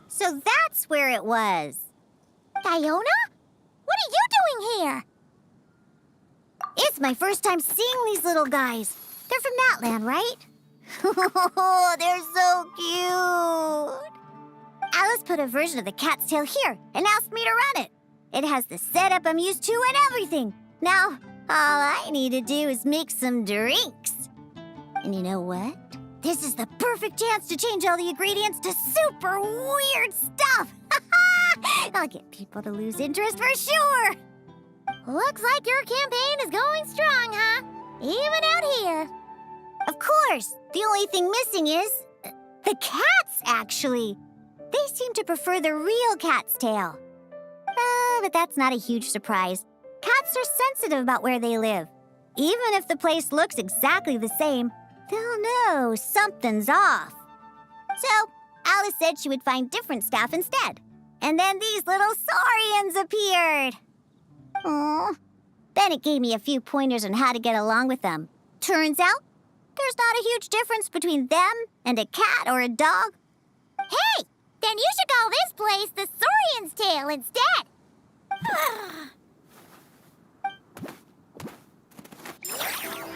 So that's where it was. Fiona? What are you doing here? It's my first time seeing these little guys. They're from that land, right? Oh, they're so cute. Alice put a version of the cat's tail here and asked me to run it. It has the setup I'm used to and everything. Now, all I need to do is make some drinks. And you know what? This is the perfect chance to change all the ingredients to super weird stuff. I'll get people to lose interest for sure. Looks like your campaign is going strong, huh? Even out here. Of course. The only thing missing is the cats, actually. They seem to prefer the real cat's tail. But that's not a huge surprise. Cats are sensitive about where they live. Even if the place looks exactly the same, they'll know something's off. So, Alice said she would find different staff instead. And then these little saurians appeared. Aww. Bennett gave me a few pointers on how to get along with them. Turns out, there's not a huge difference between them and a cat or a dog. Hey, then you should call this place the Saurian's Tail instead.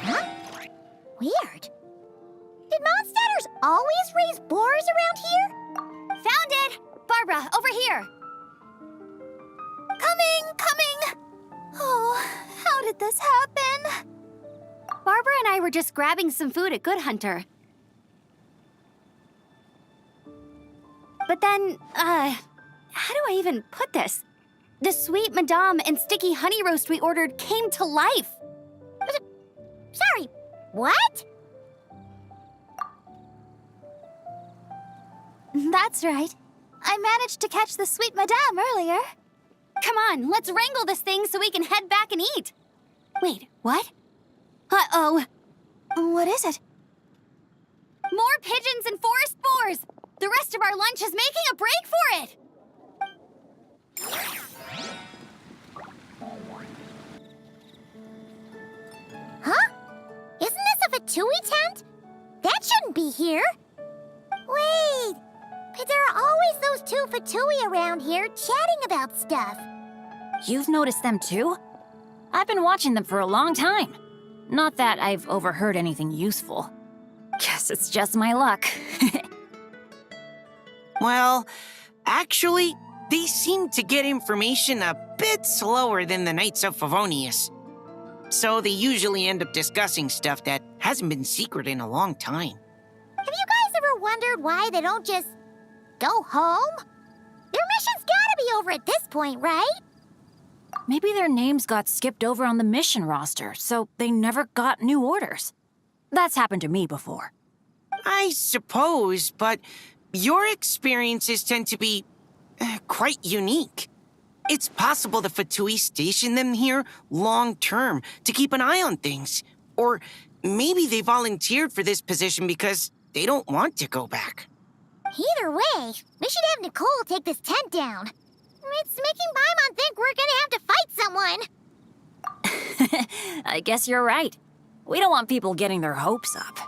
Huh? Weird. Did monsters always raise boars around here? Found it! Barbara, over here! Coming! Oh, how did this happen? Barbara and I were just grabbing some food at Good Hunter. But then, how do I even put this? The sweet madame and sticky honey roast we ordered came to life. Sorry, what? That's right. I managed to catch the sweet madame earlier. Come on, let's wrangle this thing so we can head back and eat. Wait, what? Uh-oh. What is it? More pigeons and forest boars! The rest of our lunch is making a break for it! Huh? Isn't this a Fatui tent? That shouldn't be here. Wait, but there are always those two Fatui around here chatting about stuff. You've noticed them too? I've been watching them for a long time. Not that I've overheard anything useful. Guess it's just my luck. Well, actually, they seem to get information a bit slower than the Knights of Favonius. So they usually end up discussing stuff that hasn't been secret in a long time. Have you guys ever wondered why they don't just go home? Their mission's gotta be over at this point, right? Maybe their names got skipped over on the mission roster, so they never got new orders. That's happened to me before. I suppose, but your experiences tend to be quite unique. It's possible the Fatui stationed them here long-term to keep an eye on things. Or maybe they volunteered for this position because they don't want to go back. Either way, we should have Nicole take this tent down. It's making Paimon think we're gonna have to fight someone. I guess you're right. We don't want people getting their hopes up.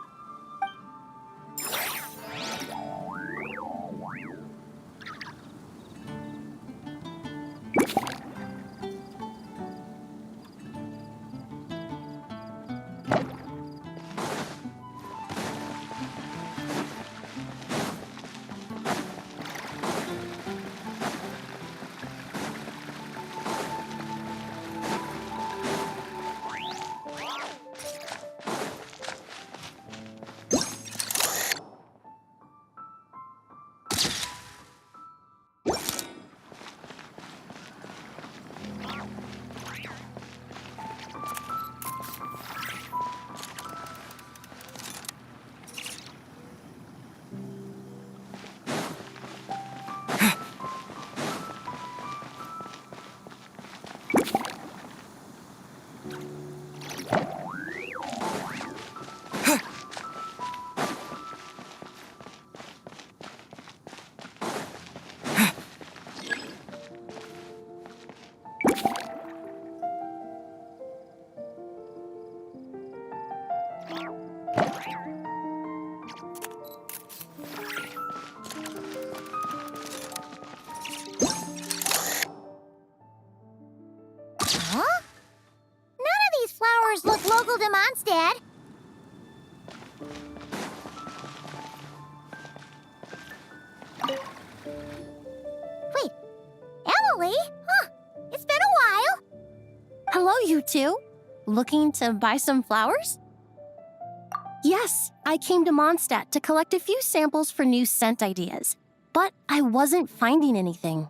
Mondstadt. Wait, Emily? Huh, it's been a while. Hello, you two. Looking to buy some flowers? Yes, I came to Mondstadt to collect a few samples for new scent ideas, but I wasn't finding anything.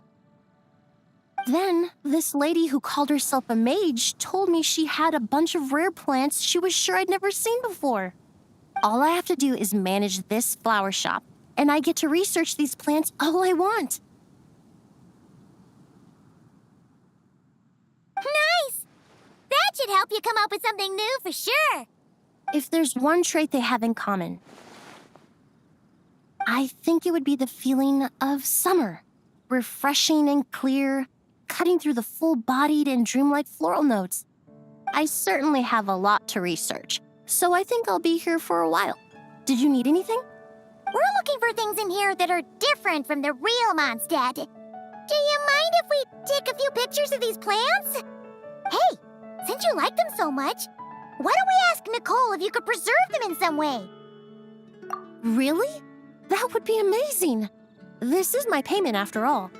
Then, this lady who called herself a mage told me she had a bunch of rare plants she was sure I'd never seen before. All I have to do is manage this flower shop, and I get to research these plants all I want. Nice! That should help you come up with something new for sure. If there's one trait they have in common, I think it would be the feeling of summer. Refreshing and clear, cutting through the full-bodied and dreamlike floral notes. I certainly have a lot to research, so I think I'll be here for a while. Did you need anything? We're looking for things in here that are different from the real Mondstadt. Do you mind if we take a few pictures of these plants? Hey, since you like them so much, why don't we ask Nicole if you could preserve them in some way? Really? That would be amazing. This is my payment after all.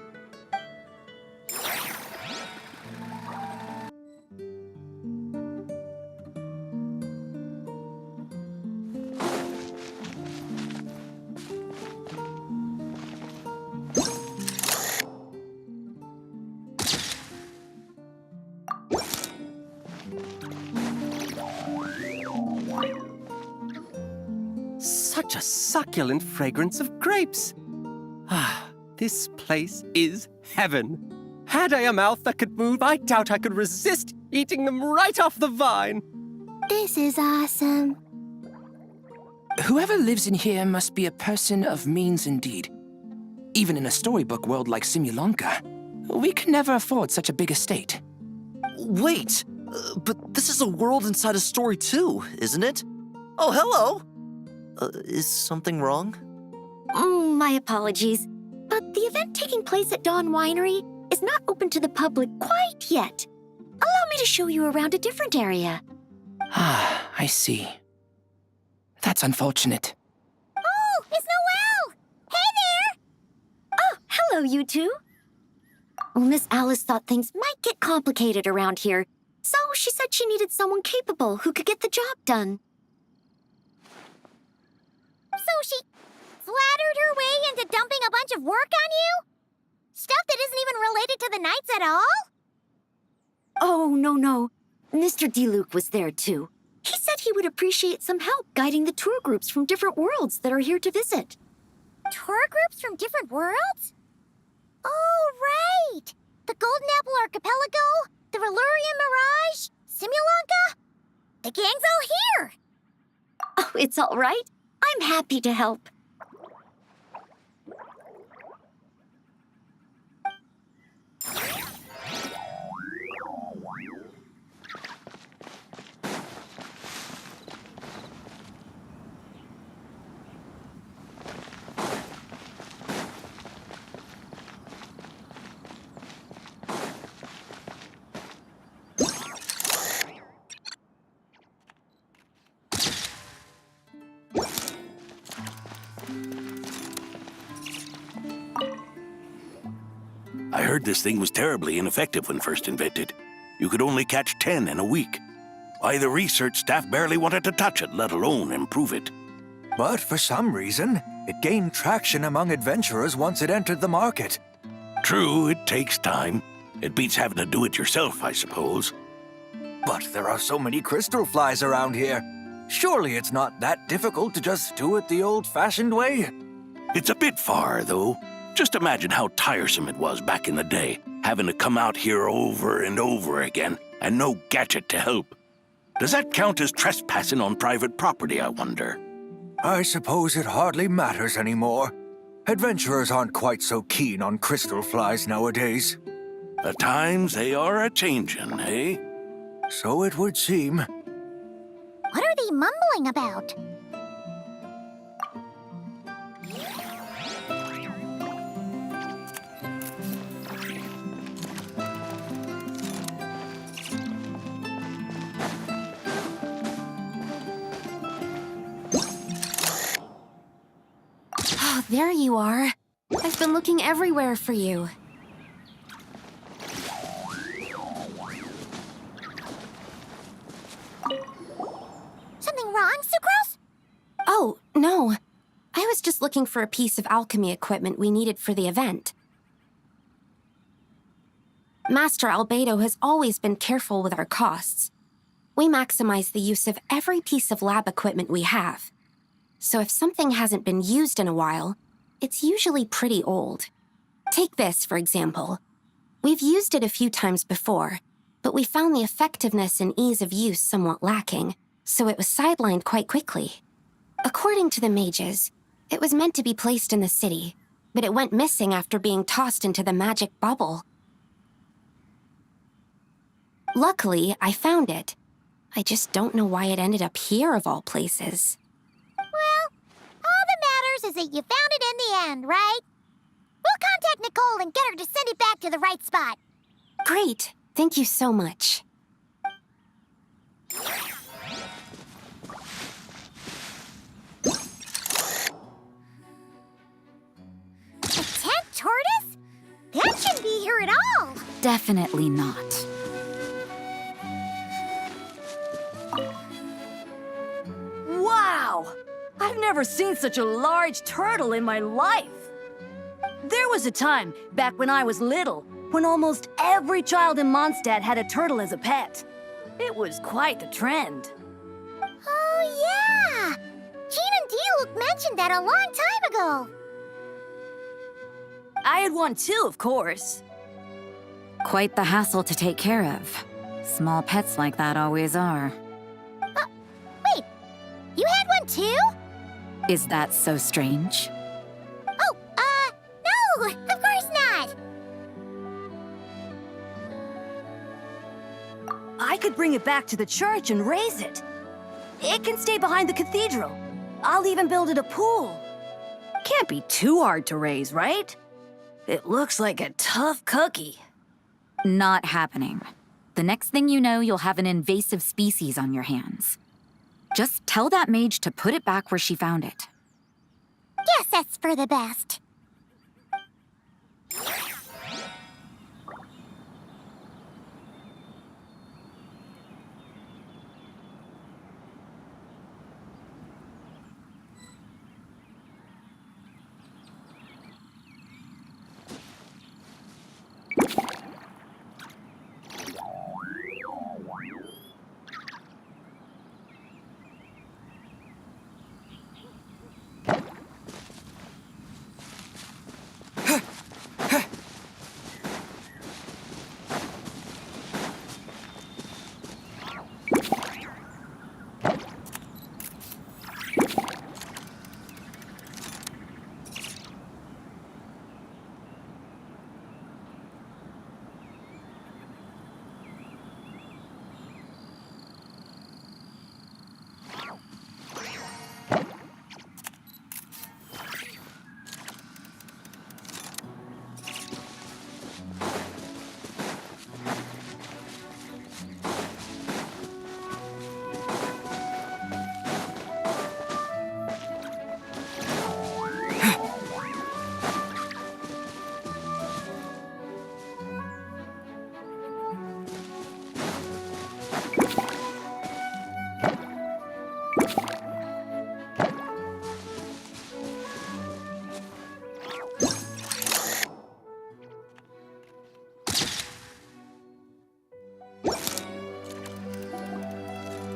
Such a succulent fragrance of grapes. Ah, this place is heaven. Had I a mouth that could move, I doubt I could resist eating them right off the vine. This is awesome. Whoever lives in here must be a person of means indeed. Even in a storybook world like Simulanka, we could never afford such a big estate. Wait, but this is a world inside a story too, isn't it? Oh, hello! Is something wrong? My apologies, but the event taking place at Dawn Winery is not open to the public quite yet. Allow me to show you around a different area. Ah, I see. That's unfortunate. Oh, it's Noelle! Hey there! Oh, hello, you two. Miss Alice thought things might get complicated around here, so she said she needed someone capable who could get the job done. So she flattered her way into dumping a bunch of work on you? Stuff that isn't even related to the Knights at all? Oh, no. Mr. DeLuke was there, too. He said he would appreciate some help guiding the tour groups from different worlds that are here to visit. Tour groups from different worlds? Oh, right! The Golden Apple Archipelago, the Valurian Mirage, Simulanka. The gang's all here! Oh, it's all right. I'm happy to help. I heard this thing was terribly ineffective when first invented. You could only catch 10 in a week. Why, the research staff barely wanted to touch it, let alone improve it. But for some reason, it gained traction among adventurers once it entered the market. True, it takes time. It beats having to do it yourself, I suppose. But there are so many crystal flies around here. Surely it's not that difficult to just do it the old-fashioned way. It's a bit far, though. Just imagine how tiresome it was back in the day, having to come out here over and over again, and no gadget to help. Does that count as trespassing on private property, I wonder? I suppose it hardly matters anymore. Adventurers aren't quite so keen on crystal flies nowadays. The times, they are a-changin', eh? So it would seem. What are they mumbling about? Ah, there you are. I've been looking everywhere for you. Something wrong, Sucrose? Oh, no. I was just looking for a piece of alchemy equipment we needed for the event. Master Albedo has always been careful with our costs. We maximize the use of every piece of lab equipment we have. So if something hasn't been used in a while, it's usually pretty old. Take this, for example. We've used it a few times before, but we found the effectiveness and ease of use somewhat lacking, so it was sidelined quite quickly. According to the mages, it was meant to be placed in the city, but it went missing after being tossed into the magic bubble. Luckily, I found it. I just don't know why it ended up here of all places. Well, all that matters is that you found it in the end, right? We'll contact Nicole and get her to send it back to the right spot. Great. Thank you so much. A tent tortoise? That shouldn't be here at all. Definitely not. Wow! I've never seen such a large turtle in my life. There was a time, back when I was little, when almost every child in Mondstadt had a turtle as a pet. It was quite the trend. Oh, yeah! Jean and D-Luke mentioned that a long time ago. I had one too, of course. Quite the hassle to take care of. Small pets like that always are. Wait, you had one too? Is that so strange? Oh, no, of course not. I could bring it back to the church and raise it. It can stay behind the cathedral. I'll even build it a pool. Can't be too hard to raise, right? It looks like a tough cookie. Not happening. The next thing you know, you'll have an invasive species on your hands. Just tell that mage to put it back where she found it. Guess that's for the best.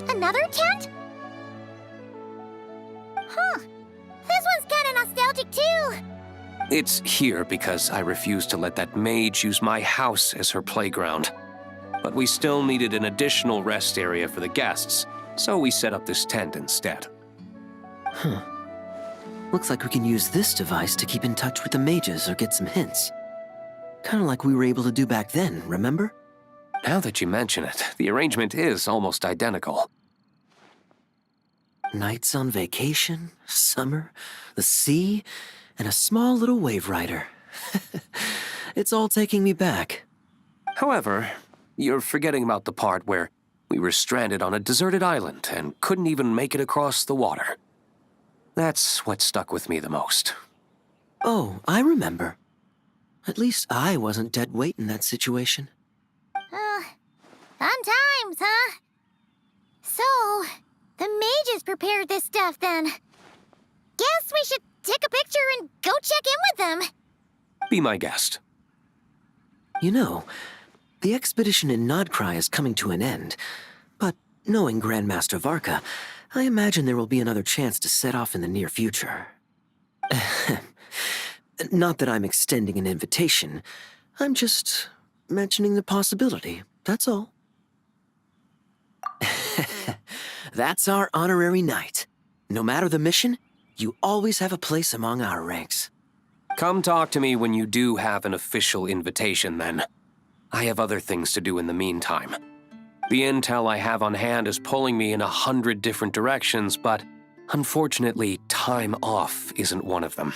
Another tent? Huh. This one's kinda nostalgic too. It's here because I refused to let that mage use my house as her playground. But we still needed an additional rest area for the guests, so we set up this tent instead. Huh. Looks like we can use this device to keep in touch with the mages or get some hints. Kinda like we were able to do back then, remember? Now that you mention it, the arrangement is almost identical. Nights on vacation, summer, the sea, and a small little wave rider. It's all taking me back. However, you're forgetting about the part where we were stranded on a deserted island and couldn't even make it across the water. That's what stuck with me the most. Oh, I remember. At least I wasn't dead weight in that situation. Fun times, huh? So, the mages prepared this stuff then. Guess we should take a picture and go check in with them. Be my guest. You know, the expedition in Nodcry is coming to an end, but knowing Grandmaster Varka, I imagine there will be another chance to set off in the near future. Not that I'm extending an invitation, I'm just mentioning the possibility, that's all. That's our honorary knight. No matter the mission, you always have a place among our ranks. Come talk to me when you do have an official invitation, then. I have other things to do in the meantime. The intel I have on hand is pulling me in 100 different directions, but unfortunately, time off isn't one of them.